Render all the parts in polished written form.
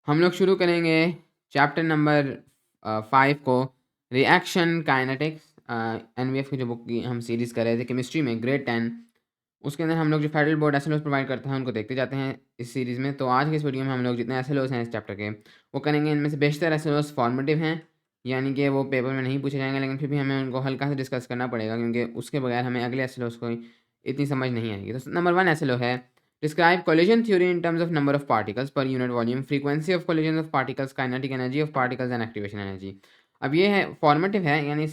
हम लोग शुरू करेंगे चैप्टर नंबर 5 को, रिएक्शन काइनेटिक्स। एनवीएफ की जो बुक की हम सीरीज़ कर रहे थे केमिस्ट्री में ग्रेड 10, उसके अंदर हम लोग जो फेडरल बोर्ड एसएलओस प्रोवाइड करता है उनको देखते जाते हैं इस सीरीज़ में। तो आज की इस वीडियो में हम लोग जितने एसएलओस हैं इस चैप्टर के वो करेंगे। इनमें से बेशतर एसएलओस फॉर्मेटिव हैं, यानी कि वो पेपर में नहीं पूछे जाएंगे, लेकिन फिर भी हमें उनको हल्का से डिस्कस करना पड़ेगा क्योंकि उसके बगैर हमें अगले एसएलओस को इतनी समझ नहीं आएगी। तो नंबर 1 एसएलओ है, describe collision theory in terms of number of particles per unit volume, frequency of collision of particles, kinetic energy of particles and activation energy। अब ये है फॉर्मेटिव है, यानी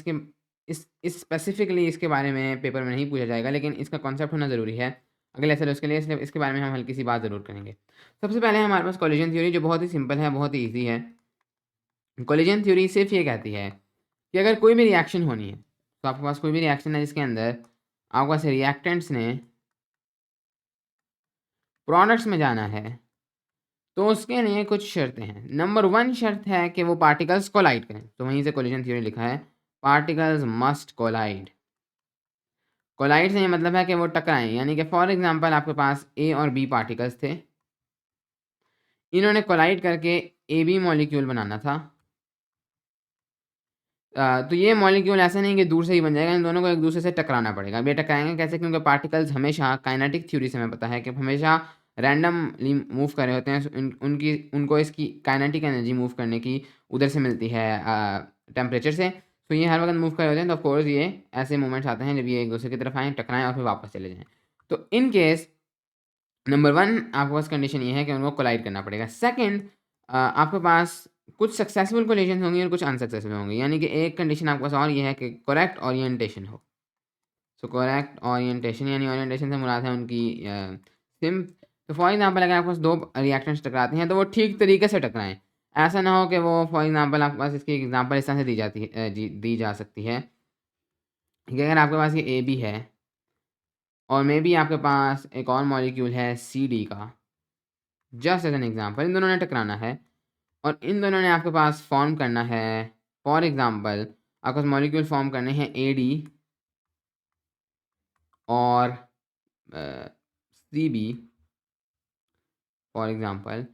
इस स्पेसिफिकली इसके बारे में पेपर में नहीं पूछा जाएगा, लेकिन इसका कॉन्सेप्ट होना ज़रूरी है अगले एसएलओ के लिए, इसलिए इसके बारे में हम हल्की सी बात ज़रूर करेंगे। सबसे पहले हमारे पास कोलिजन थ्योरी जो बहुत ही सिंपल है, बहुत ही ईजी है। कोलिजन थ्योरी सिर्फ ये कहती है कि अगर कोई भी रिएक्शन होनी है, तो आपके पास कोई भी रिएक्शन है जिसके अंदर आपके पास रिएक्टेंट्स ने प्रोडक्ट्स में जाना है, तो उसके लिए कुछ शर्तें हैं। नंबर 1 शर्त है कि वो पार्टिकल्स कोलाइड करें, तो वहीं से कोलिजन थ्योरी लिखा है, पार्टिकल्स मस्ट कोलाइड। कोलाइड से ये मतलब है कि वो टकराएं, यानी कि फॉर एग्जांपल आपके पास ए और बी पार्टिकल्स थे, इन्होंने कोलाइड करके ए बी मॉलिक्यूल बनाना था। तो ये मॉलिक्यूल ऐसा नहीं कि दूर से ही बन जाएगा, इन दोनों को एक दूसरे से टकराना पड़ेगा। अब ये टकराएंगे कैसे? क्योंकि पार्टिकल्स हमेशा काइनेटिक थ्योरी से हमें पता है कि हमेशा रैंडमली मूव कर रहे होते हैं, उनको इसकी काइनेटिक एनर्जी मूव करने की उधर से मिलती है टेम्परेचर से। तो ये हर वक्त मूव कर रहे होते हैं, तो ऑफकोर्स ये ऐसे मूवमेंट्स आते हैं जब ये एक दूसरे की तरफ आएँ, टकराएं और फिर वापस चले जाएँ। तो इन केस नंबर 1 आपके पास कंडीशन ये है कि उनको कोलाइड करना पड़ेगा। सेकंड, आपके पास कुछ सक्सेसफुल कोलिजन होंगी और कुछ अनसक्सेसफुल होंगी, यानी कि एक कंडीशन आपके पास और ये है कि करेक्ट ओरिएंटेशन हो। सो करेक्ट ओरिएंटेशन, यानी ओरिएंटेशन से मुराद है उनकी सिम। तो फॉर एग्जांपल अगर आपके पास दो रिएक्टेंट्स टकराते हैं तो वो ठीक तरीके से टकराएं। ऐसा ना हो कि वो फॉर एग्जांपल आपके पास इसकी एग्जांपल इस तरह से दी जा सकती है कि अगर आपके पास ये ए बी है और मे बी आपके पास एक और मॉलिक्यूल है सी डी का, जस्ट एज एन एग्जांपल, इन दोनों ने टकराना है और इन दोनों ने आपके पास फॉर्म करना है, फॉर एग्जांपल आपके पास मॉलिक्यूल फॉर्म करने हैं ए डी और सी बी फॉर एग्जांपल।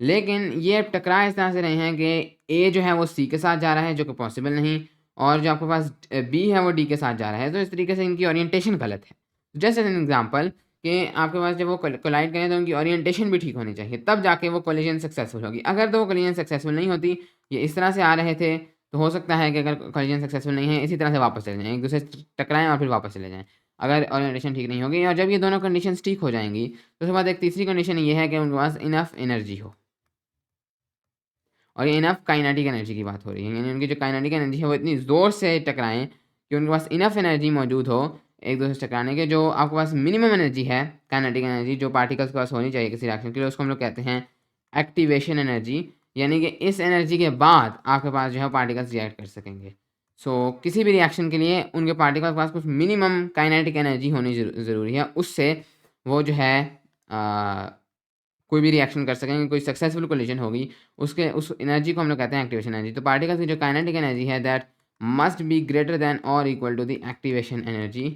लेकिन ये टकरा इस तरह से रहे हैं कि ए जो है वो सी के साथ जा रहा है, जो कि पॉसिबल नहीं, और जो आपके पास बी है वो डी के साथ जा रहा है। तो इस तरीके से इनकी ओरिएंटेशन गलत है। जस्ट एज एन एग्जांपल कि आपके पास जब वो कोलाइड करें तो उनकी ओरिएंटेशन भी ठीक होनी चाहिए, तब जाके वो कोलिजन सक्सेसफुल होगी। अगर तो वो कोलिजन सक्सेसफुल नहीं होती, ये इस तरह से आ रहे थे, तो हो सकता है कि अगर कोलिजन सक्सेसफुल नहीं है इसी तरह से वापस चले जाएँ, एक दूसरे से टकराएँ और फिर वापस चले जाएँ, अगर ओरिएंटेशन ठीक नहीं होगी। और जब ये दोनों कंडीशंस ठीक हो जाएंगी तो उसके बाद एक तीसरी कंडीशन ये है कि उनके पास इनफ एनर्जी हो, और ये इनफ काइनेटिक एनर्जी की बात हो रही है, यानी उनकी जो काइनेटिक एनर्जी है वो इतनी ज़ोर से टकराएं कि उनके पास इनफ एनर्जी मौजूद हो एक दूसरे से टकराने के। जो आपके पास मिनिमम एनर्जी है, काइनेटिक एनर्जी जो पार्टिकल्स के पास होनी चाहिए किसी रिएक्शन के लिए, उसको हम लोग कहते हैं एक्टिवेशन एनर्जी, यानी कि इस एनर्जी के बाद आपके पास जो है पार्टिकल्स रिएक्ट कर सकेंगे। किसी भी रिएक्शन के लिए उनके पार्टिकल्स के पास कुछ मिनिमम काइनेटिक एनर्जी होनी ज़रूरी है, उससे वो जो है कोई भी रिएक्शन कर सकेंगे, कोई सक्सेसफुल कोलिजन होगी, उसके उस एनर्जी को हम लोग कहते हैं एक्टिवेशन एनर्जी। तो पार्टिकल्स की जो काइनेटिक एनर्जी है that must be greater than और equal to the activation energy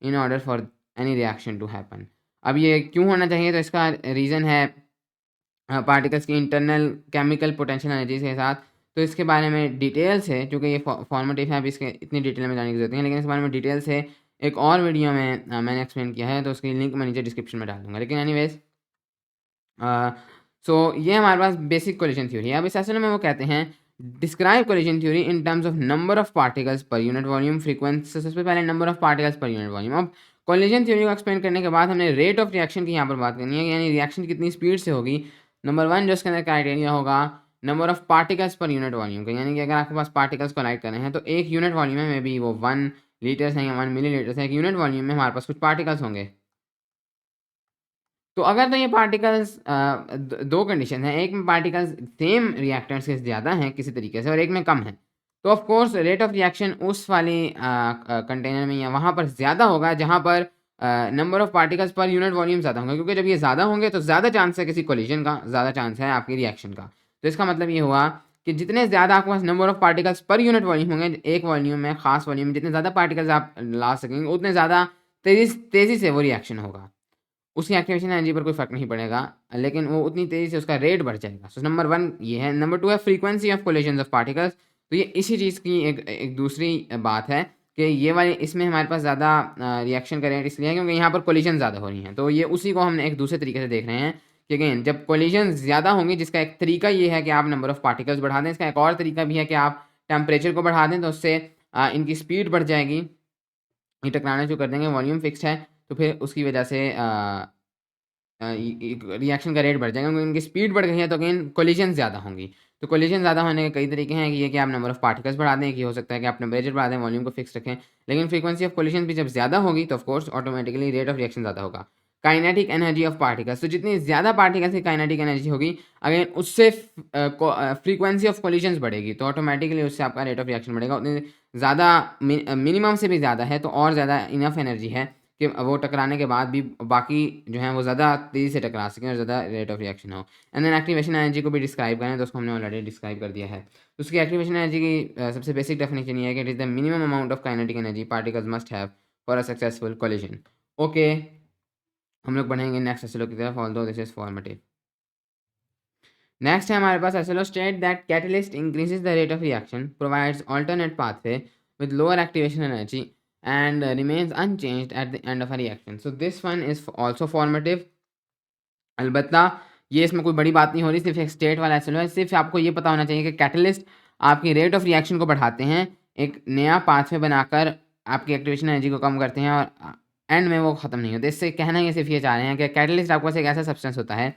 in order for any reaction to happen. अब ये क्यों होना चाहिए? तो इसका रीज़न है पार्टिकल्स की इंटरनल केमिकल पोटेंशियल एनर्जी के साथ। तो इसके बारे में डिटेल्स है, चूँकि ये फॉर्मेटिव है, अभी इसके इतनी डिटेल में जाने की ज़रूरत नहीं है, लेकिन इस बारे में डिटेल्स है एक और वीडियो में मैंने एक्सप्लेन किया है, तो उसकी लिंक मैं नीचे डिस्क्रिप्शन में डाल दूँगा। लेकिन एनीवेज़, ये हमारे पास बेसिक कोलिजन थ्योरी है। अब इस सेशन में वो कहते हैं describe collision theory in terms of number of particles per unit volume, frequency. सबसे पहले number of particles per unit volume. अब कोलिजन थ्योरी को एक्सप्लेन करने के बाद हमने रेट ऑफ रिएक्शन की यहाँ पर बात करनी है, यानी रिएक्शन कितनी स्पीड से होगी। नंबर 1 जो इसके अंदर क्राइटेरिया होगा number of particles per unit volume का, यानी कि अगर आपके पास पार्टिकल्स कोलाइड कर रहे हैं तो एक यूनिट वॉल्यूम में मे बी वो 1 लीटर्स हैं या 1 मिली लीटर्स है, एक यूनिट वॉल्यूम में हमारे पास कुछ पार्टिकल्स होंगे। तो अगर तो ये पार्टिकल्स दो कंडीशन है, एक में पार्टिकल्स सेम रिएक्टेंट्स से ज़्यादा हैं किसी तरीके से और एक में कम है, तो of course rate of reaction उस वाली कंटेनर में या वहाँ पर ज़्यादा होगा जहाँ पर number of particles per unit volume ज़्यादा होंगे, क्योंकि जब ये ज़्यादा होंगे तो ज़्यादा चांस है किसी कोलिजन का, ज़्यादा चांस है आपकी रिएक्शन का। तो इसका मतलब ये हुआ कि जितने ज़्यादा आपके पास number of particles per unit volume होंगे, एक वॉल्यूम में, खास वॉल्यूम में जितने ज़्यादा पार्टिकल्स आप ला सकेंगे, उतने ज़्यादा तेज़ी से वो रिएक्शन होगा। उसकी एक्टिवेशन एनर्जी पर कोई फ़र्क नहीं पड़ेगा, लेकिन वो उतनी तेज़ी से उसका रेट बढ़ जाएगा। सो नंबर 1 ये है। नंबर 2 है frequency of collisions of particles. तो ये इसी चीज़ की एक दूसरी बात है कि ये वाली इसमें हमारे पास ज़्यादा रिएक्शन का रेट इसलिए है क्योंकि यहाँ पर कोलिजन ज़्यादा हो रही हैं। तो ये उसी को हमने एक दूसरे तरीके से देख रहे हैं कि अगेन जब कोलिजन ज़्यादा होंगी, जिसका एक तरीका ये है कि आप नंबर ऑफ़ पार्टिकल्स बढ़ा दें। इसका एक और तरीका भी है कि आप टेम्परेचर को बढ़ा दें, तो उससे इनकी स्पीड बढ़ जाएगी। ये टकराना शुरू कर देंगे, वॉल्यूम फिक्स्ड है, तो फिर उसकी वजह से रिएक्शन का रेट बढ़ जाएगा क्योंकि इनकी स्पीड बढ़ गई है, तो अगेन कोलिजन ज़्यादा होंगी। तो कोलिजन ज़्यादा होने के कई तरीके हैं कि ये कि आप नंबर ऑफ़ पार्टिकल्स बढ़ा दें, कि हो सकता है कि आप टेम्परेचर बढ़ा दें, वॉल्यूम को फिक्स रखें। लेकिन फ्रीक्वेंसी ऑफ कोलिजन भी जब ज़्यादा होगी तो of course automatically rate of reaction ज़्यादा होगा। काइनेटिक एनर्जी ऑफ पार्टिकल्स, तो जितनी ज़्यादा पार्टिकल्स की काइनेटिक एनर्जी होगी, अगेन उससे फ्रीक्वेंसी ऑफ कोलिजन्स बढ़ेगी, तो ऑटोमेटिकली उससे आपका रेट ऑफ रिएक्शन बढ़ेगा। उतनी ज़्यादा मिनिमम से भी ज़्यादा है तो और ज़्यादा इनफ एनर्जी है कि वो टकराने के बाद भी बाकी जो हैं वो ज़्यादा तेज़ी से टकरा सकें और ज़्यादा रेट ऑफ रिएक्शन हो। एंड देन एक्टिवेशन एनर्जी को भी डिस्क्राइब करें तो उसको हमने ऑलरेडी डिस्क्राइब कर दिया है। तो उसकी एक्टिवेशन एनर्जी की सबसे बेसिक डेफिनेशन ये है कि it is the minimum amount of kinetic energy particles must have for a successful collision. Okay, हम लोग बढ़ेंगे नेक्स्ट एसएलओ की तरफ, although this is formative. Next है हमारे पास SLO state that catalyst increases the rate of reaction, provides alternate pathway with lower activation energy and remains unchanged at the end of a reaction. So this one is also formative. अलबत्ता ये इसमें कोई बड़ी बात नहीं हो रही, सिर्फ एक स्टेट वाला एसएलओ है। सिर्फ आपको ये पता होना चाहिए कि कैटलिस्ट आपकी रेट ऑफ रिएक्शन को बढ़ाते हैं, एक नया पाथवे बनाकर आपकी एक्टिवेशन एनर्जी को कम करते हैं और एंड में वो ख़त्म नहीं होते। इससे कहना ये सिर्फ ये चाह रहे हैं कि कैटलिस्ट आपके पास एक ऐसा सब्सटेंस होता है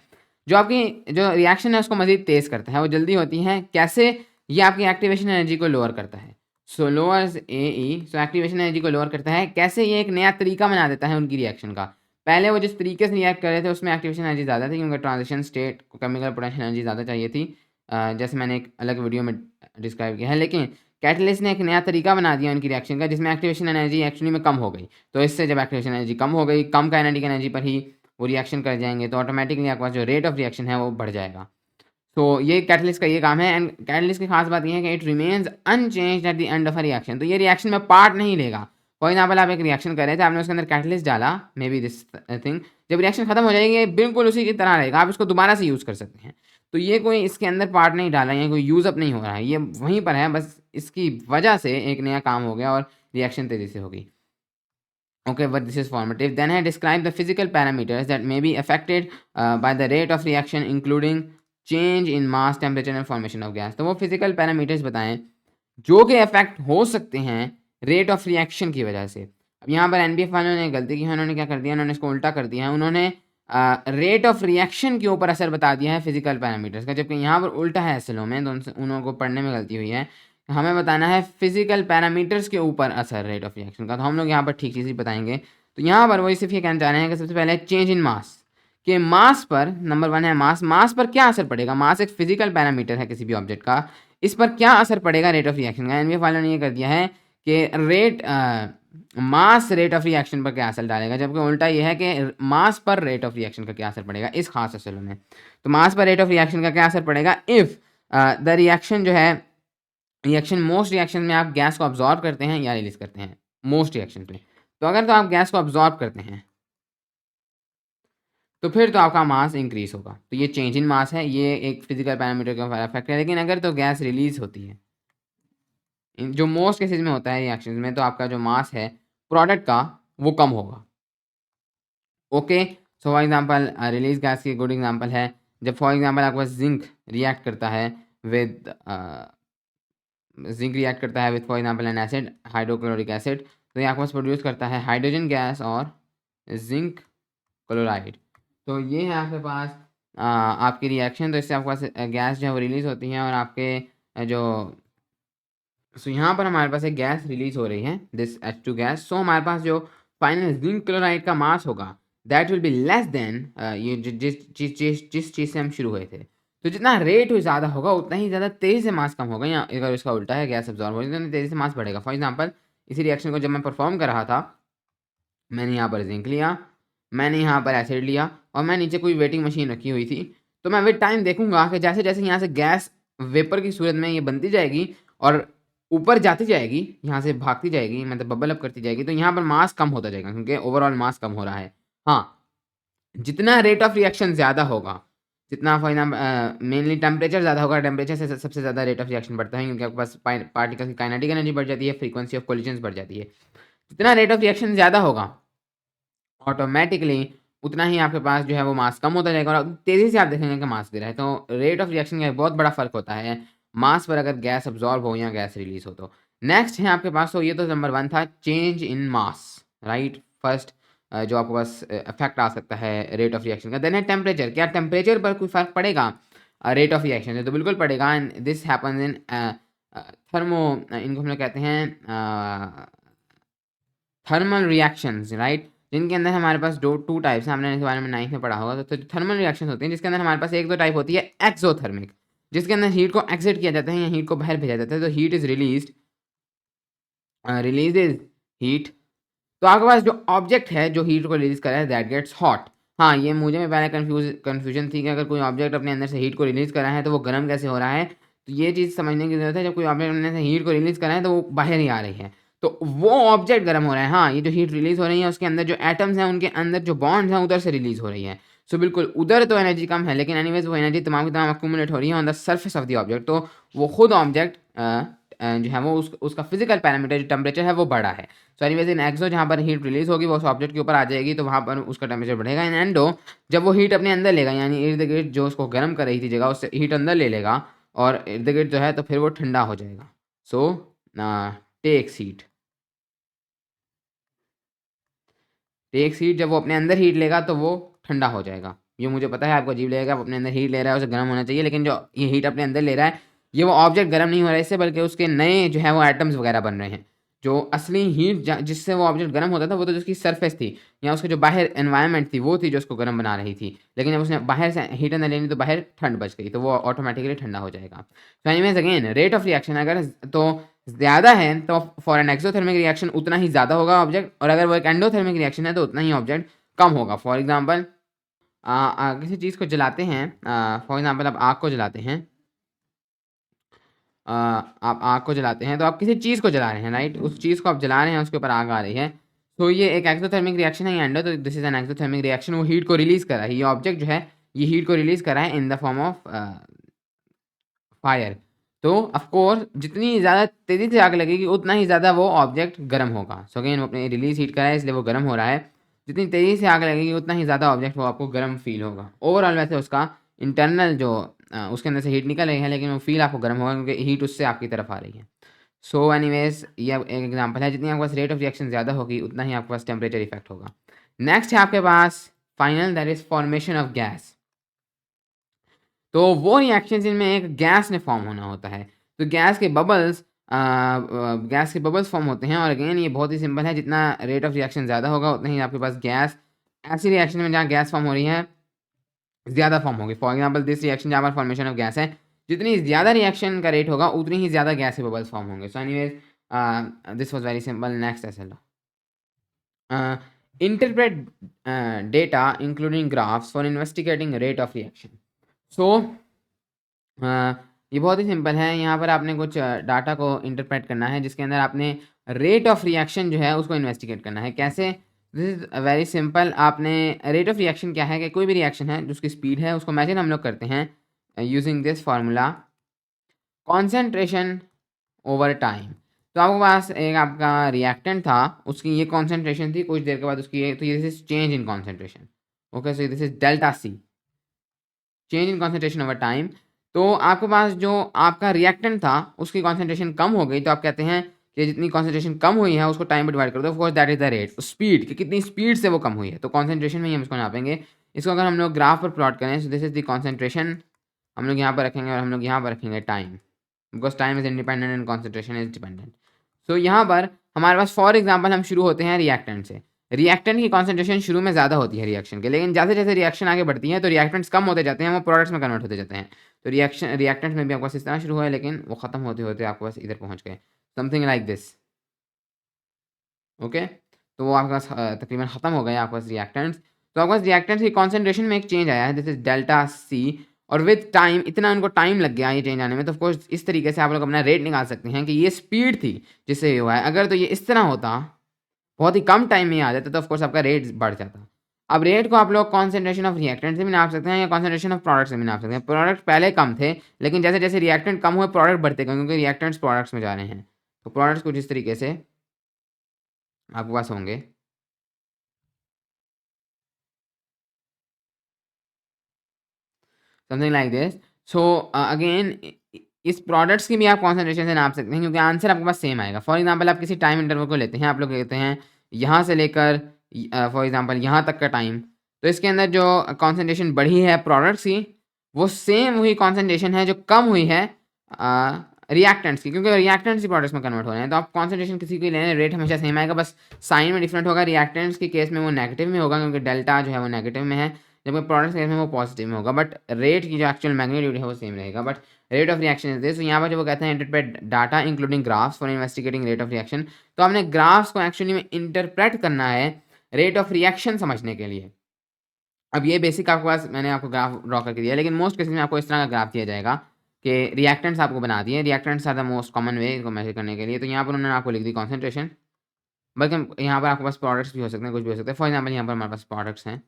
जो आपकी जो रिएक्शन है उसको मज़ीद तेज़ करता है, वो जल्दी होती है। कैसे? ये आपकी एक्टिवेशन एनर्जी को लोअर करता है। सो लोअर्स एई, सो एक्टिवेशन एनर्जी को लोअर करता है। कैसे? ये एक नया तरीका बना देता है उनकी रिएक्शन का। पहले वो जिस तरीके से रिएक्ट कर रहे थे उसमें एक्टिवेशन एनर्जी ज़्यादा थी क्योंकि ट्रांजिशन स्टेट को केमिकल पोटेंशियल एनर्जी ज़्यादा चाहिए थी, जैसे मैंने एक अलग वीडियो में डिस्क्राइब किया है। लेकिन कैटलिस्ट ने एक नया तरीका बना दिया उनकी रिएक्शन का जिसमें एक्टिवेशन एनर्जी एक्चुअली में कम हो गई। तो इससे जब एक्टिवेशन एनर्जी कम हो गई, कम काइनेटिक एनर्जी पर ही वो रिएक्शन कर जाएंगे, तो ऑटोमेटिकली आपके पास जो रेट ऑफ रिएक्शन है वो बढ़ जाएगा। तो ये कैटलिस्ट का ये काम है। एंड कैटलिस्ट की खास बात ये है कि it remains unchanged at the end of a reaction. तो ये रिएक्शन में पार्ट नहीं लेगा। फॉर एग्जाम्पल आप एक रिएक्शन कर रहे थे, आपने उसके अंदर कैटलिस्ट डाला, मे बी दिस थिंग, जब रिएक्शन खत्म हो जाएगी ये बिल्कुल उसी की तरह रहेगा, आप इसको दोबारा से यूज़ कर सकते हैं। तो ये कोई इसके अंदर पार्ट नहीं डाला, ये कोई यूज़ अप नहीं हो रहा है, ये वहीं पर है, बस इसकी वजह से एक नया काम हो गया और रिएक्शन तेज़ी से होगी। Okay, but this is formative. Then I describe the physical parameters that may be affected by the rate of reaction, including change in mass, temperature and formation of gas. तो वो physical parameters बताएं जो कि affect हो सकते हैं rate of reaction की वजह से। अब यहाँ पर एनबीएफ वालों ने गलती की है, उन्होंने क्या कर दिया, उन्होंने इसको उल्टा कर दिया है। उन्होंने रेट ऑफ रिएक्शन के ऊपर असर बता दिया है फिजिकल पैरामीटर्स का, जबकि यहाँ पर उल्टा है एसएलओ में, तो उनको पढ़ने में गलती हुई है। हमें बताना है फिजिकल पैरामीटर्स के ऊपर असर रेट ऑफ रिएक्शन का, तो हम लोग यहाँ पर ठीक चीज़ ही बताएंगे। तो यहाँ पर वही सिर्फ ये कहना चाह रहे हैं कि सबसे पहले चेंज इन मास, कि मास पर नंबर 1 है मास पर क्या असर पड़ेगा। मास एक फिजिकल पैरामीटर है किसी भी ऑब्जेक्ट का, इस पर क्या असर पड़ेगा रेट ऑफ रिएक्शन का। एनबीएफ वालों ने ये कर दिया है कि मास रेट ऑफ रिएक्शन पर क्या असर डालेगा, जबकि उल्टा ये है कि मास पर रेट ऑफ रिएक्शन का क्या असर पड़ेगा इस खास एसएलओ में। तो मास पर रेट ऑफ रिएक्शन का क्या असर पड़ेगा इफ़ द रिएक्शन जो है, रिएक्शन मोस्ट रिएक्शन में आप गैस को अब्जॉर्ब करते हैं या रिलीज करते हैं, मोस्ट रिएक्शन में। तो अगर तो आप गैस को अब्जॉर्ब करते हैं तो फिर तो आपका मास इंक्रीज होगा। तो ये चेंज इन मास है, ये एक फिजिकल पैरामीटर का इफेक्ट है। लेकिन अगर तो गैस रिलीज होती है, जो मोस्ट केसेस में होता है रिएक्शन में, तो आपका जो मास है प्रोडक्ट का वो कम होगा। Okay, so for example release gas की गुड एग्जांपल है जब फॉर एग्जांपल आपके पास जिंक रिएक्ट करता है with for example N acid hydrochloric acid, तो ये आपके पास प्रोड्यूस करता है हाइड्रोजन गैस और जिंक क्लोराइड। तो ये है आपके पास आपकी रिएक्शन। तो इससे आपके पास गैस जो है वो रिलीज़ होती है और आपके जो सो यहाँ पर हमारे पास एक गैस रिलीज़ हो रही है, दिस H2 गैस। सो हमारे पास जो फाइनल जिंक क्लोराइड का मास होगा that will be less than ये जिस चीज़ से हम शुरू हुए थे। तो जितना रेट ज़्यादा होगा उतना ही ज़्यादा तेज़ी से मास कम होगा, या अगर इसका उल्टा है गैस अब्जॉर्ब होगी तो तेज़ी से मास बढ़ेगा। फॉर एग्जांपल इसी रिएक्शन को जब मैं परफॉर्म कर रहा था, मैंने यहाँ पर जिंक लिया, मैंने यहाँ पर एसिड लिया और मैं नीचे कोई वेटिंग मशीन रखी हुई थी। तो मैं विद टाइम देखूंगा कि जैसे जैसे यहाँ से गैस वेपर की सूरत में ये बनती जाएगी और ऊपर जाती जाएगी, यहाँ से भागती जाएगी, मतलब बबल अप करती जाएगी, तो यहाँ पर मास कम होता जाएगा क्योंकि ओवरऑल मास कम हो रहा है। हाँ, जितना रेट ऑफ रिएक्शन ज़्यादा होगा, जितना फॉर एग्ज़ाम्पल मेनली टेम्परेचर ज़्यादा होगा, टेम्परेचर से सबसे ज़्यादा रेट ऑफ रिएक्शन बढ़ता है क्योंकि आपके पास पार्टिकल की काइनेटिक एनर्जी बढ़ जाती है, फ्रीक्वेंसी ऑफ कोलिजन्स बढ़ जाती है। जितना रेट ऑफ रिएक्शन ज़्यादा होगा, ऑटोमैटिकली उतना ही आपके पास जो है वो मास कम होता जाएगा और तेज़ी से आप देखेंगे कि मास गिर रहा है। तो रेट ऑफ रिएक्शन का एक बहुत बड़ा फ़र्क होता है, मास पर अगर गैस अब्ज़ॉर्ब हो या गैस रिलीज़ हो तो। नेक्स्ट है आपके पास, तो ये तो नंबर 1 था change in mass, right? First जो आपके पास इफ़ेक्ट आ सकता है रेट ऑफ रिएक्शन का। देन है टेम्परेचर, क्या टेम्परेचर पर कोई फ़र्क पड़ेगा रेट ऑफ रिएक्शन से? तो बिल्कुल पड़ेगा and this happens in thermo इनको हम लोग कहते हैं थर्मल रिएक्शंस, राइट? जिनके अंदर हमारे पास टू टाइप्स हैं, हमने इसके बारे में 9th में पढ़ा होगा। तो थर्मल रिएक्शंस होती हैं जिसके अंदर हमारे पास एक तो टाइप होती है एक्सोथर्मिक, जिसके अंदर हीट को एक्सिट किया जाता है या हीट को बाहर भेजा जाता है। तो heat is release is heat. तो आपके पास जो ऑब्जेक्ट है जो हीट को रिलीज कर रहा है दैट गेट्स हॉट। हाँ, ये मुझे में पहले कन्फ्यूजन थी कि अगर कोई ऑब्जेक्ट अपने अंदर से हीट को रिलीज कर रहा है तो वो गर्म कैसे हो रहा है। तो ये चीज़ समझने की जरूरत है, जब कोई ऑब्जेक्ट अपने अंदर से हीट को रिलीज कर रहा है तो वो बाहर ही आ रही है, तो वो ऑब्जेक्ट गर्म हो रहा है। हाँ, ये जो हीट रिलीज हो रही है उसके अंदर जो एटम्स हैं उनके अंदर जो बॉन्ड्स हैं उधर से रिलीज हो रही है। सो बिल्कुल उधर तो एनर्जी कम है, लेकिन एनीवेज वो एनर्जी तमाम की तमाम अक्यूमुलेट हो रही है on the surface of the object. तो वो खुद ऑब्जेक्ट जो है वो उसका फिजिकल पैरामीटर जो टेम्परेचर है वो बढ़ा है। सो एनीवेज इन एक्सो जहाँ पर हीट रिलीज होगी वो उस ऑब्जेक्ट के ऊपर आ जाएगी तो वहाँ पर उसका टेम्परेचर बढ़ेगा। इन एंडो जब वो हीट अपने अंदर लेगा, यानी इर्द गिर्द जो उसको गर्म कर रही थी जगह उससे हीट अंदर ले लेगा और इर्द गिर्द जो है तो फिर वो ठंडा हो जाएगा। सो टेक हीट जब वो अपने अंदर हीट लेगा तो वो ठंडा हो जाएगा। ये मुझे पता है आपको अजीब लगेगा, वो अपने अंदर हीट ले रहा है उसे गर्म होना चाहिए, लेकिन जो ये हीट अपने अंदर ले रहा है ये वो ऑब्जेक्ट गर्म नहीं हो रहा है इससे, बल्कि उसके नए जो है वो एटम्स वगैरह बन रहे हैं। जो असली हीट जिससे वो ऑब्जेक्ट गर्म होता था वो तो जिसकी सरफेस थी या उसके जो बाहर एनवायरनमेंट थी वो थी जो उसको गर्म बना रही थी, लेकिन जब उसने बाहर से हीट अंदर लेनी तो बाहर ठंड बच गई तो वो ऑटोमेटिकली ठंडा हो जाएगा। तो anyways again rate of reaction अगर तो ज़्यादा है तो फॉर एन एक्सोथर्मिक रिएक्शन उतना ही ज़्यादा होगा ऑब्जेक्ट, और अगर वो एक एंडोथर्मिक रिएक्शन है तो उतना ही ऑब्जेक्ट कम होगा। फॉर एग्जांपल किसी चीज़ को जलाते हैं, फॉर एग्जांपल आप आग को जलाते हैं, आप आग को जलाते हैं तो आप किसी चीज़ को जला रहे हैं, राइट? उस चीज़ को आप जला रहे हैं उसके ऊपर आग आ रही है, तो ये एक एक्सोथर्मिक रिएक्शन है या एंडो। तो this is an exothermic reaction, वो हीट को रिलीज़ कर रहा है, ये ऑब्जेक्ट जो है ये हीट को रिलीज़ कर रहा है in the form of fire. तो ऑफ कोर्स जितनी ज़्यादा तेज़ी से आग लगेगी उतना ही ज़्यादा वो ऑब्जेक्ट गर्म होगा। सो अगेन वो अपने रिलीज हीट कर रहा है इसलिए वो गर्म हो रहा है। जितनी तेज़ी से आग लगेगी उतना ही ज़्यादा ऑब्जेक्ट वो आपको गर्म फील होगा। ओवरऑल वैसे उसका इंटरनल जो उसके अंदर से हीट निकल रही है लेकिन वो फील आपको गर्म होगा क्योंकि हीट उससे आपकी तरफ आ रही है। सो एनीवेज ये एक एग्जांपल है, जितनी आपके पास रेट ऑफ रिएक्शन ज़्यादा होगी उतना ही आपके पास टेम्परेचर इफेक्ट होगा। नेक्स्ट है आपके पास final, that is formation of gas. तो वो रिएक्शन जिनमें एक गैस ने फॉर्म होना होता है, तो गैस के बबल्स फॉर्म होते हैं। और अगेन ये बहुत ही सिंपल है, जितना रेट ऑफ रिएक्शन ज़्यादा होगा उतना ही आपके पास गैस, ऐसी रिएक्शन में जहाँ गैस फॉर्म हो रही है ज़्यादा फॉर्म होगी। फॉर एग्जांपल दिस रिएक्शन जहाँ पर फॉर्मेशन ऑफ गैस है, जितनी ज़्यादा रिएक्शन का रेट होगा उतनी ही ज़्यादा गैस के बबल्स फॉर्म होंगे। So anyways this was very simple. Next ऐसे लो interpret data including graphs for investigating rate of reaction। सो ये बहुत ही सिंपल है, यहाँ पर आपने कुछ डाटा को इंटरप्रेट करना है जिसके अंदर आपने रेट ऑफ रिएक्शन जो है उसको इन्वेस्टिगेट करना है। कैसे? This is very simple. आपने रेट ऑफ रिएक्शन क्या है कि कोई भी रिएक्शन है जिसकी स्पीड है उसको मेजर हम लोग करते हैं using this formula concentration over time. तो आपके पास एक आपका रिएक्टेंट था, उसकी ये कॉन्सेंट्रेशन थी, कुछ देर के बाद उसकी ये, तो ये this is change in concentration. Okay, so this is delta C, change in concentration over time. तो आपके पास जो आपका रिएक्टेंट था उसकी कॉन्सेंट्रेशन कम हो गई, तो आप कहते हैं कि जितनी कॉन्सेंट्रेशन कम हुई है उसको टाइम पर डिवाइड कर दो। Of course that is the rate, speed, कि कितनी स्पीड से वो कम हुई है। तो कॉन्सेंट्रेशन में ही हम इसको नापेंगे। इसको अगर हम लोग ग्राफ पर प्लॉट करें, सो दिस इज द कॉन्सेंट्रेशन, हम लोग यहाँ पर रखेंगे और हम लोग यहाँ पर रखेंगे time, because time is independent and concentration is dependent. So यहाँ पर हमारे पास फॉर एग्जाम्पल हम शुरू होते हैं रिएक्टेंट से। रिएक्टेंट की कॉन्सेंट्रेशन शुरू में ज़्यादा होती है रिएक्शन के, लेकिन जैसे जैसे रिएक्शन आगे बढ़ती है तो रिएक्टेंट्स कम होते जाते हैं, वो प्रोडक्ट्स में कन्वर्ट होते जाते हैं। तो रिएक्टेंट्स में भी आपके पास इस तरह शुरू हुआ है लेकिन वो ख़त्म होते होते आपके पास इधर पहुँच गए, समथिंग लाइक दिस। ओके, तो वो आपके पास तकरीबन ख़त्म हो गए आपके पास रिएक्टेंट्स। तो आपके पास रिएक्टेंट्स की कॉन्सेंट्रेशन में एक चेंज आया है, दिस इज डेल्टा सी। और विद टाइम, इतना उनको टाइम लग गया ये चेंज आने में, तो ऑफकोर्स इस तरीके से आप लोग अपना रेट निकाल सकते हैं कि ये स्पीड थी जिससे ये हुआ है। अगर तो ये इस तरह होता, बहुत ही कम टाइम में आ जाता, तो ऑफकोर्स आपका रेट बढ़ जाता। अब रेट को आप लोग कॉन्सेंट्रेशन ऑफ रिएक्टेंट से भी नाप सकते हैं या कॉन्सेंट्रेशन ऑफ प्रोडक्ट से भी नाप सकते हैं। प्रोडक्ट पहले कम थे, लेकिन जैसे जैसे रिएक्टेंट कम हुए प्रोडक्ट बढ़ते गए, क्योंकि रिएक्टेंट्स प्रोडक्ट्स में जा रहे हैं। तो प्रोडक्ट्स कुछ इस तरीके से आपके पास होंगे। Something like this. So again इस प्रोडक्ट्स की भी आप कॉन्सेंट्रेशन से नाप सकते हैं, क्योंकि आंसर आपके पास सेम आएगा। फॉर एग्जांपल आप किसी टाइम इंटरवल को लेते हैं, आप लोग लेते हैं यहाँ से लेकर फॉर एग्जांपल यहाँ तक का टाइम, तो इसके अंदर जो कॉन्सेंट्रेशन बढ़ी है प्रोडक्ट्स की, वो सेम वही कॉन्सेंट्रेशन है जो कम हुई है रिएक्टेंट्स की, क्योंकि रिएक्टेंट्स ही प्रोडक्ट्स में कन्वर्ट हो रहे हैं। तो आप कॉन्सेंट्रेशन किसी की लेने, रेट हमेशा सेम आएगा, बस साइन में डिफरेंट होगा। रिएक्टेंट्स के केस में वो नेगेटिव में होगा, क्योंकि डेल्टा जो है वो नेगेटिव में है, जबकि प्रोडक्ट्स के केस में वो पॉजिटिव में होगा। बट रेट की जो एक्चुअल मैग्नीट्यूड है वो सेम रहेगा। But rate of reaction is this. तो यहाँ पर जो वो कहते हैं interpret data including graphs for investigating rate of reaction. तो आपने ग्राफ्स को एक्चुअली में इंटरप्रेट करना है रेट ऑफ रिएक्शन समझने के लिए। अब ये बेसिक आपके पास मैंने आपको ग्राफ ड्रॉ करके दिया, लेकिन मोस्ट केसेस में आपको इस तरह का ग्राफ दिया जाएगा कि रिएक्टेंट्स आपको बना दिए। Reactants are the most common way इसको मेजर करने के लिए। तो यहाँ पर उन्होंने आपको लिख दी कॉन्सेंट्रेशन, बल्कि यहाँ पर आपके पास प्रोडक्ट्स भी हो सकते हैं, कुछ भी हो सकते हैं। फॉर एग्जाम्पल यहाँ पर हमारे पास प्रोडक्ट्स हैं,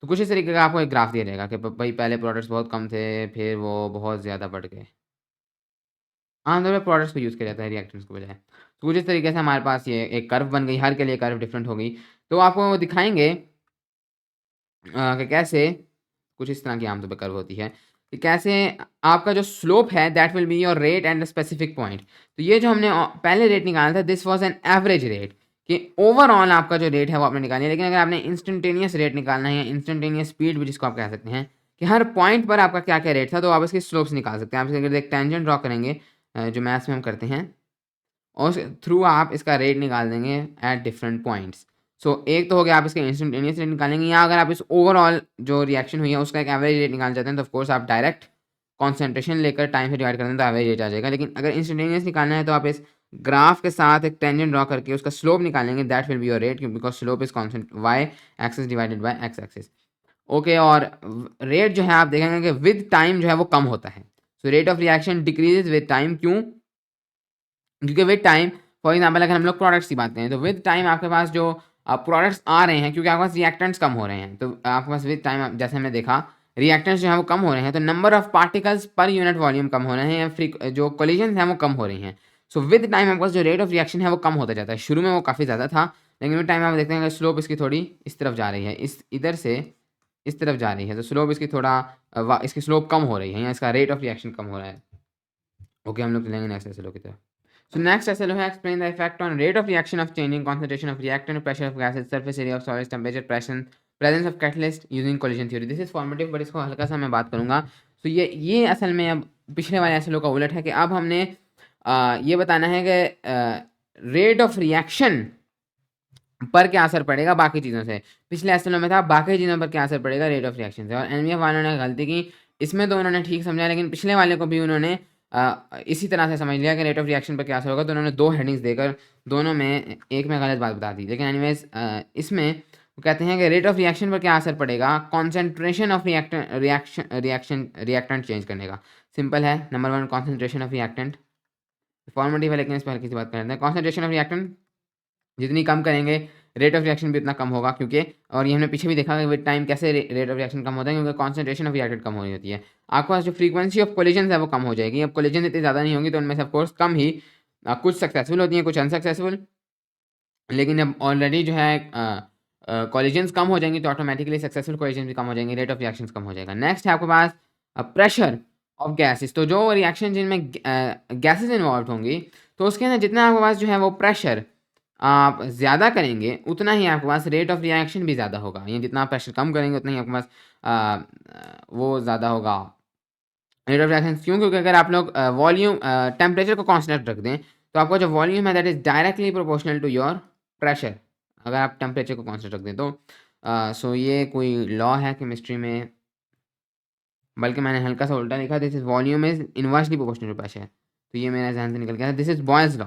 तो कुछ इस तरीके का आपको एक ग्राफ दिया जाएगा कि भाई पहले प्रोडक्ट्स बहुत कम थे, फिर वो बहुत ज़्यादा बढ़ गए। आमतौर पर प्रोडक्ट्स को यूज़ किया जाता है रिएक्टेंट्स के बजाय। तो कुछ इस तरीके से हमारे पास ये एक कर्व बन गई, हर के लिए कर्व डिफरेंट होगी। तो आपको वो दिखाएंगे कि कैसे कुछ इस तरह की आमतौर पर कर्व होती है कि कैसे आपका जो स्लोप है that will be your rate and specific point. तो ये जो हमने पहले रेट निकाला था, this was an average rate, कि ओवरऑल आपका जो रेट है वो आपने निकाली है। लेकिन अगर आपने इंस्टेंटेनियस रेट निकालना है या इंस्टेंटेनियस स्पीड भी जिसको आप कह सकते हैं, कि हर पॉइंट पर आपका क्या क्या रेट था, तो आप इसके स्लोप्स निकाल सकते हैं। आप अगर एक टेंजेंट ड्रॉ करेंगे जो मैथ्स में हम करते हैं, और थ्रू आप इसका रेट निकाल देंगे एट डिफरेंट पॉइंट्स। सो एक तो हो गया आप इसका इंस्टेंटेनियस रेट निकालेंगे, या अगर आप इस ओवरऑल जो रिएक्शन हुई है उसका एक एवरेज रेट निकालना चाहते हैं, तो ऑफकोर्स आप डायरेक्ट कॉन्सेंट्रेशन लेकर टाइम से डिवाइड कर दें तो एवरेज रेट आ जाएगा। लेकिन अगर इंस्टेंटेनियस निकालना है तो आप इस ग्राफ के साथ एक टेंजेंट ड्रॉ करके उसका स्लोप निकालेंगे, that will be your rate, because slope is consent y axis divided by x axis. Okay, और रेट जो है आप देखेंगे कि विद टाइम जो है वो कम होता है। So rate of reaction decreases with time. क्यों? क्योंकि विद टाइम, फॉर एग्जांपल अगर हम लोग प्रोडक्ट्स की बात करें, तो विद टाइम आपके पास जो प्रोडक्ट्स आ रहे हैं, क्योंकि आपके पास रिएक्टेंट्स कम हो रहे हैं, तो आपके पास विद टाइम जैसे हमने देखा रिएक्टेंट्स जो है वो कम हो रहे हैं, तो number of particles per unit volume कम हो रहे हैं, या जो कोलिजन हैं वो कम हो रही हैं। सो विद टाइम आपके पास जो रेट ऑफ रिएक्शन है वो कम होता जाता है। शुरू में वो काफ़ी ज़्यादा था, लेकिन विद टाइम आप देखते हैं कि स्लोप इसकी थोड़ी इस तरफ जा रही है, इधर से इस तरफ जा रही है। तो स्लोप इसकी थोड़ा इसकी स्लोप कम हो रही है, या इसका रेट ऑफ रिएक्शन कम हो रहा है। ओके, हम लोग चलेंगे नेक्स्ट SLO की तरफ। So next SLO है explain the effect on rate of reaction of changing concentration of reactant, pressure of gases, surface area of solids, temperature, pressure, presence of catalyst using collision theory. This is formative, but इसको हल्का सा मैं बात करूँगा। तो ये असल में अब पिछले वाले SLO का उलट है कि अब हमने ये बताना है कि रेट ऑफ रिएक्शन पर क्या असर पड़ेगा बाकी चीज़ों से। पिछले SLO में था बाकी चीज़ों पर क्या असर पड़ेगा रेट ऑफ रिएक्शन से, और NVF वालों ने गलती की। इसमें तो उन्होंने ठीक समझा, लेकिन पिछले वाले को भी उन्होंने इसी तरह से समझ लिया कि रेट ऑफ रिएक्शन पर क्या असर होगा। तो उन्होंने दो हेडिंग्स देकर दोनों में एक में गलत बात बता दी। लेकिन एनीवेज इसमें वो कहते हैं कि रेट ऑफ रिएक्शन पर क्या असर पड़ेगा कॉन्सेंट्रेशन ऑफ रिएक्टेंट चेंज करने का। सिंपल है, number 1 concentration of reactant, formative है लेकिन इस पर हल्की सी बात करते हैं। कॉन्सेंट्रेशन ऑफ रिएक्टेंट जितनी कम करेंगे रेट ऑफ रिएक्शन भी उतना कम होगा, क्योंकि और ये हमने पीछे भी देखा कि विद टाइम कैसे रेट ऑफ रिएक्शन कम होता है, क्योंकि कॉन्सेंट्रेशन ऑफ रिएक्टेंट कम हो रही होती है। आपके पास जो फ्रीक्वेंसी ऑफ कोलिजन है वो कम हो जाएगी। अब कोलिजन इतनी ज़्यादा नहीं होंगी, तो उनमें से ऑफकोर्स कम ही कुछ सक्सेसफुल होती हैं, कुछ अनसक्सेसफुल। लेकिन अब ऑलरेडी जो है कोलिजन्स कम हो जाएंगी, तो ऑटोमेटिकली सक्सेसफुल कोलिजन भी कम हो जाएंगे, रेट ऑफ रिएक्शन कम हो जाएगा। नेक्स्ट है आपके पास प्रेशर ऑफ गैसेस। तो जो रिएक्शन जिनमें गैसेज इन्वॉल्व होंगी, तो उसके अंदर जितना आपके पास जो है वो प्रेशर आप ज़्यादा करेंगे, उतना ही आपके पास रेट ऑफ रिएक्शन भी ज़्यादा होगा। यानी जितना आप प्रेशर कम करेंगे उतना ही आपके पास वो ज़्यादा होगा रेट ऑफ रिएक्शन। क्यों? क्योंकि अगर आप लोग वॉल्यूम टेम्परेचर को कांस्टेंट रख दें, तो आपका जो वॉल्यूम है that is directly proportional to your pressure, अगर आप टेम्परेचर को कांस्टेंट रख दें तो। सो ये कोई लॉ है केमिस्ट्री में, बल्कि मैंने हल्का सा उल्टा लिखा, this is volume is inversely proportional to pressure. तो ये मेरे जहन से निकल गया था। दिस इज बॉयल्स लॉ,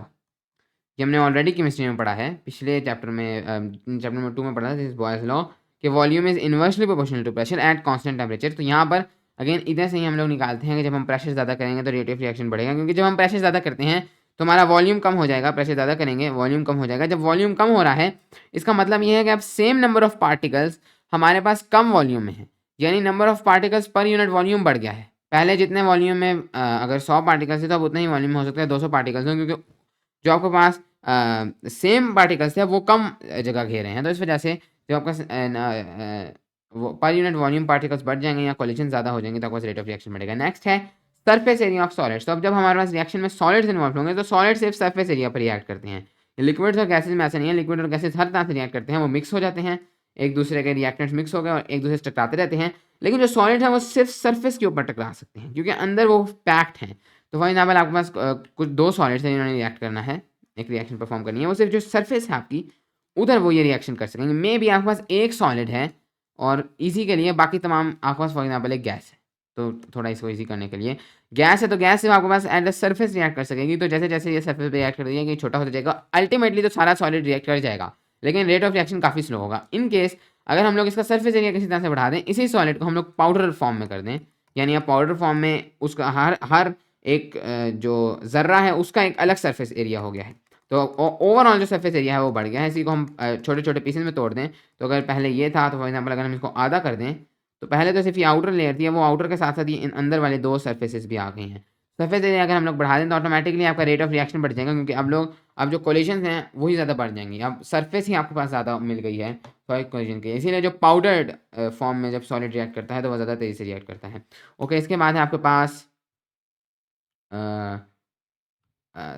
ये हमने ऑलरेडी केमिस्ट्री में पढ़ा है, पिछले चैप्टर में चैप्टर नंबर 2 में पढ़ा था। दिस इज बॉयल्स लॉ कि volume is inversely proportional to pressure at constant temperature. तो यहाँ पर अगेन इधर से ही हम लोग निकालते हैं कि जब हम प्रेशर ज़्यादा करेंगे तो रेट ऑफ रिएक्शन बढ़ेगा, क्योंकि जब हम प्रेशर ज़्यादा करते हैं तो हमारा वॉल्यूम कम हो जाएगा, प्रेशर ज़्यादा करेंगे वॉल्यूम कम हो जाएगा। जब वॉल्यूम कम हो रहा है इसका मतलब ये है कि अब सेम नंबर ऑफ पार्टिकल्स हमारे पास कम वॉल्यूम में है, यानी number of particles per unit volume बढ़ गया है। पहले जितने वॉल्यूम में अगर 100 पार्टिकल्स थे तो अब उतना ही वॉल्यूम हो सकता है 200 पार्टिकल्स हो, क्योंकि जो आपके पास सेम पार्टिकल्स थे वो कम जगह घेरे हैं। तो इस वजह से जो आपका वो पर यूनिट वॉल्यूम पार्टिकल्स बढ़ जाएंगे या कोलिजन ज़्यादा हो जाएंगे तो आपका रेट ऑफ रिएक्शन बढ़ेगा। नेक्स्ट है सरफेस एरिया ऑफ सॉलिड्स। तो अब जब हमारे पास रिएक्शन में सॉलिड्स इन्वॉल्व होंगे तो सॉलिड सिर्फ सरफेस एरिया पर रिएक्ट करते हैं। लिक्विड्स और गैसेज में ऐसा नहीं है, लिक्विड और गैसेज हर तरह से रिएक्ट करते हैं, वो मिक्स हो जाते हैं, एक दूसरे के रिएक्टेंट्स मिक्स हो गए और एक दूसरे से टकराते रहते हैं। लेकिन जो सॉलिड है वो सिर्फ सरफेस के ऊपर टकरा सकते हैं क्योंकि अंदर वो पैक्ड हैं। तो फॉर एग्जाम्पल आपके पास कुछ दो सॉलिड्स हैं जिन्होंने रिएक्ट करना है, एक रिएक्शन परफॉर्म करनी है, वो सिर्फ जो सरफेस है आपकी उधर वो ये रिएक्शन कर सकेंगे। मे बी आपके पास एक सॉलिड है और इजी के लिए बाकी तमाम आपके पास फॉर एग्जाम्पल एक गैस है, तो थोड़ा इसको इजी करने के लिए गैस है तो गैस सिर्फ आपके पास एट द सरफेस रिएक्ट कर सकेगी। तो जैसे जैसे ये सरफेस पे रिएक्ट कर देगी छोटा होता जाएगा, अल्टीमेटली तो सारा सॉलिड रिएक्ट कर जाएगा लेकिन रेट ऑफ रिएक्शन काफ़ी स्लो होगा। इन केस अगर हम लोग इसका सरफेस एरिया किसी तरह से बढ़ा दें, इसी सॉलिड को हम लोग पाउडर फॉर्म में कर दें, यानी आप पाउडर फॉर्म में उसका हर हर एक जो ज़र्रा है उसका एक अलग सरफेस एरिया हो गया है, तो ओवरऑल जो सरफेस एरिया है वो बढ़ गया है। इसी को हम छोटे छोटे पीसेज में तोड़ दें, तो अगर पहले ये था तो फॉर एग्जाम्पल अगर हम इसको आधा कर दें तो पहले तो सिर्फ ये आउटर लेयर थी, वो आउटर के साथ साथ ये इन अंदर वाले दो सरफेसेस भी आ गए हैं। सरफेस एरिया अगर हम लोग बढ़ा दें तो ऑटोमेटिकली आपका रेट ऑफ रिएक्शन बढ़ जाएगा, क्योंकि अब जो कोलिजन हैं वही ज़्यादा बढ़ जाएंगी, अब सरफेस ही आपके पास ज़्यादा मिल गई है फॉर कोलिजन के। इसीलिए जो पाउडर्ड फॉर्म में जब सॉलिड रिएक्ट करता है तो वो ज़्यादा तेज़ी से रिएक्ट करता है। ओके, इसके बाद है आपके पास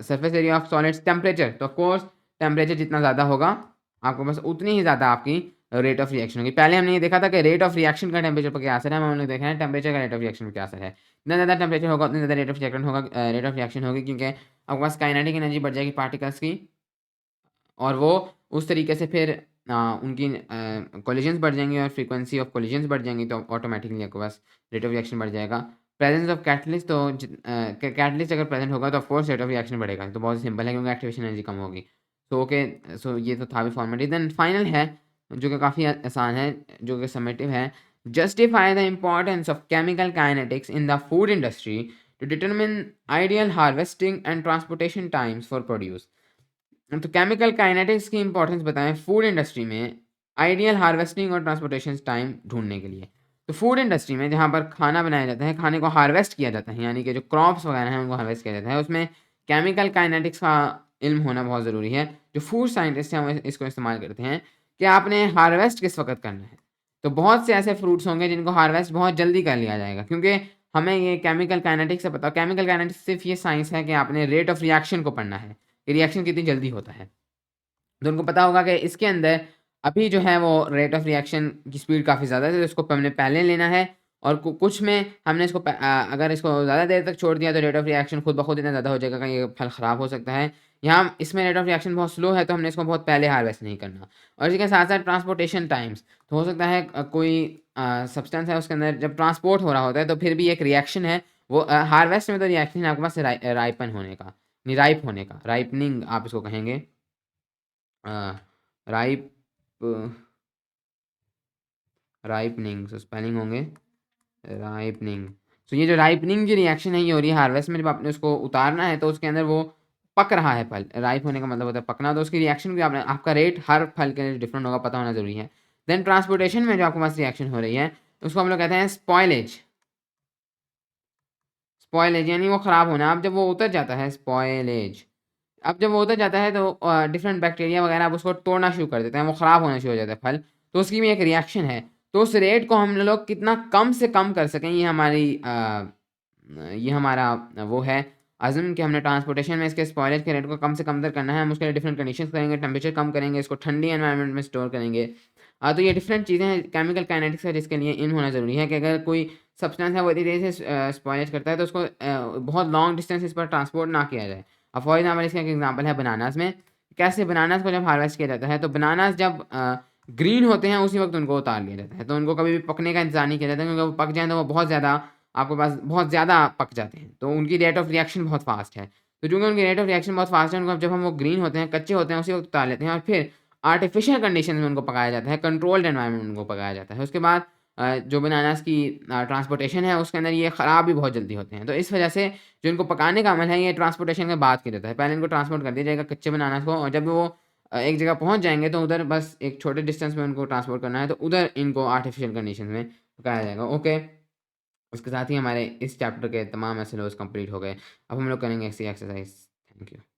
surface area of solids temperature. तो ऑफकोर्स टेम्परेचर जितना ज़्यादा होगा आपके पास उतनी ही ज़्यादा आपकी रेट ऑफ रिएक्शन होगी। पहले हमने ये देखा था कि रेट ऑफ रिएक्शन का टेम्परेचर पर क्या असर है, हम लोग देखा है टेम्परेचर का रेट ऑफ रिएक्शन पर क्या असर है। जितना ज़्यादा टेम्परेचर होगा उतनी ज़्यादा रेट ऑफ रिएक्शन होगा, रेट ऑफ रिएक्शन होगी, क्योंकि आपके पास काइनेटिक एनर्जी बढ़ जाएगी पार्टिकल्स की और वो उस तरीके से फिर उनकी कोलिजन्स बढ़ जाएंगी और फ्रीक्वेंसी ऑफ कोलिजन्स बढ़ जाएंगी, तो ऑटोमेटिकली आपके पास रेट ऑफ रिएक्शन बढ़ जाएगा। प्रेजेंस ऑफ कैटलिस्ट, तो कैटलिस्ट अगर प्रेजेंट होगा तो ऑफकोर्स रेट ऑफ रिएक्शन बढ़ेगा, तो बहुत सिंपल है क्योंकि एक्टिवेशन एनर्जी कम होगी। तो ओके, सो ये तो था भी फॉर्मेलिटी। देन फाइनल है जो कि काफ़ी आसान है, जो कि समेटिव है। Justify the importance of chemical kinetics in the food industry to determine ideal harvesting and transportation times for produce. तो केमिकल काइनेटिक्स की इंपॉर्टेंस बताएं फूड इंडस्ट्री में आइडियल हार्वेस्टिंग और ट्रांसपोर्टेशन टाइम ढूंढने के लिए। तो फूड इंडस्ट्री में जहाँ पर खाना बनाया जाता है, खाने को हार्वेस्ट किया जाता है, यानी कि जो क्रॉप्स वगैरह हैं उनको हार्वेस्ट किया जाता है, उसमें केमिकल काइनेटिक्स का इल्म होना बहुत ज़रूरी है। जो फूड साइंटिस्ट हैं वो इसको इस्तेमाल करते हैं कि आपने हार्वेस्ट किस वक्त करना है। तो बहुत से ऐसे फ्रूट्स होंगे जिनको हार्वेस्ट बहुत जल्दी कर लिया जाएगा, क्योंकि हमें ये केमिकल काइनेटिक्स से पता, केमिकल काइनेटिक्स सिर्फ ये साइंस है कि आपने रेट ऑफ रिएक्शन को पढ़ना है कि रिएक्शन कितनी जल्दी होता है। तो उनको पता होगा कि इसके अंदर अभी जो है वो रेट ऑफ रिएक्शन की स्पीड काफ़ी ज़्यादा है, तो इसको हमने पहले लेना है और कुछ में हमने इसको अगर इसको ज़्यादा देर तक छोड़ दिया तो रेट ऑफ रिएक्शन खुद ब खुद इतना ज़्यादा हो जाएगा कि ये फल ख़राब हो सकता है। यहाँ इसमें रेट ऑफ रिएक्शन बहुत स्लो है तो हमने इसको बहुत पहले हार्वेस्ट नहीं करना। और इसके साथ साथ ट्रांसपोर्टेशन टाइम्स, तो हो सकता है कोई सब्सटेंस है उसके अंदर जब ट्रांसपोर्ट हो रहा होता है तो फिर भी एक रिएक्शन है, वो हार्वेस्ट में तो रिएक्शन है आपके पास राइपन होने का, राइप होने का, राइपनिंग आप इसको कहेंगे, राइप राइपनिंग, सो स्पेलिंग होंगे राइपनिंग। सो ये जो राइपनिंग की रिएक्शन है ये हो रही है हार्वेस्ट में, जब आपने उसको उतारना है तो उसके अंदर वो पक रहा है फल, राइप होने का मतलब होता है पकना, तो उसकी रिएक्शन भी आपने, आपका रेट हर फल के लिए डिफरेंट होगा, पता होना जरूरी है। देन ट्रांसपोर्टेशन में जो आपके पास रिएक्शन हो रही है उसको हम लोग कहते हैं स्पॉयलेज। स्पॉयलेज यानी वो ख़राब होना। अब जब वो उतर जाता है, स्पॉयलेज, अब जब वो उतर जाता है तो डिफरेंट बैक्टीरिया वगैरह अब उसको तोड़ना शुरू कर देते हैं, वो ख़राब होना शुरू हो जाता है फल, तो उसकी भी एक रिएक्शन है। तो उस रेट को हम लोग कितना कम से कम कर सकें, ये हमारा वो है अज़म कि हमने ट्रांसपोर्टेशन में इसके स्पॉयलेज के रेट को कम से कम तर करना है। हम उसके लिए डिफरेंट कंडीशंस करेंगे, टेम्परेचर कम करेंगे, इसको ठंडी एनवायरनमेंट में स्टोर करेंगे। तो ये डिफरेंट चीज़ें हैं केमिकल काइनेटिक्स है, जिसके लिए इन होना ज़रूरी है कि अगर कोई सब्सटेंस है वो इतनी तेज़ी से स्पॉयलेज करता है तो उसको बहुत लॉन्ग डिस्टेंस पर ट्रांसपोर्ट ना किया जाए। अब फॉर एग्जाम्पल इसका एक एग्जाम्पल है बनानास में, कैसे बनानास को जब हार्वेस्ट किया जाता है तो बनानास जब ग्रीन होते हैं उसी वक्त उनको उतार लिया जाता है, तो उनको कभी भी पकने का इंतजार नहीं किया जाता, क्योंकि वो पक जाए तो वो बहुत ज़्यादा आपके पास बहुत ज़्यादा पक जाते हैं, तो उनकी रेट ऑफ रिएक्शन बहुत फास्ट है। तो चूँकि उनकी रेट ऑफ रिएक्शन बहुत फास्ट है, उनको जब हम वो ग्रीन होते हैं, कच्चे होते हैं, उसी वक्त उतार लेते हैं और फिर आर्टिफिशियल कंडीशन में उनको पकाया जाता है, कंट्रोल्ड एनवायरनमेंट में उनको पकाया जाता है। उसके बाद जो बनानास की ट्रांसपोर्टेशन है उसके अंदर ये ख़राब भी बहुत जल्दी होते हैं। तो इस वजह से जो इनको पकाने का अमल है ये ट्रांसपोर्टेशन के बाद किया जाता है। पहले इनको ट्रांसपोर्ट कर दिया जाएगा कच्चे बनानास को, और जब वो एक जगह पहुँच जाएँगे तो उधर बस एक छोटे डिस्टेंस में उनको ट्रांसपोर्ट करना है, तो उधर इनको आर्टिफ़िशियल कंडीशन में पकाया जाएगा। ओके। उसके साथ ही हमारे इस चैप्टर के तमाम एसएलओज़ कंप्लीट हो गए। अब हम लोग करेंगे ऐसी एक्सरसाइज़। Thank you.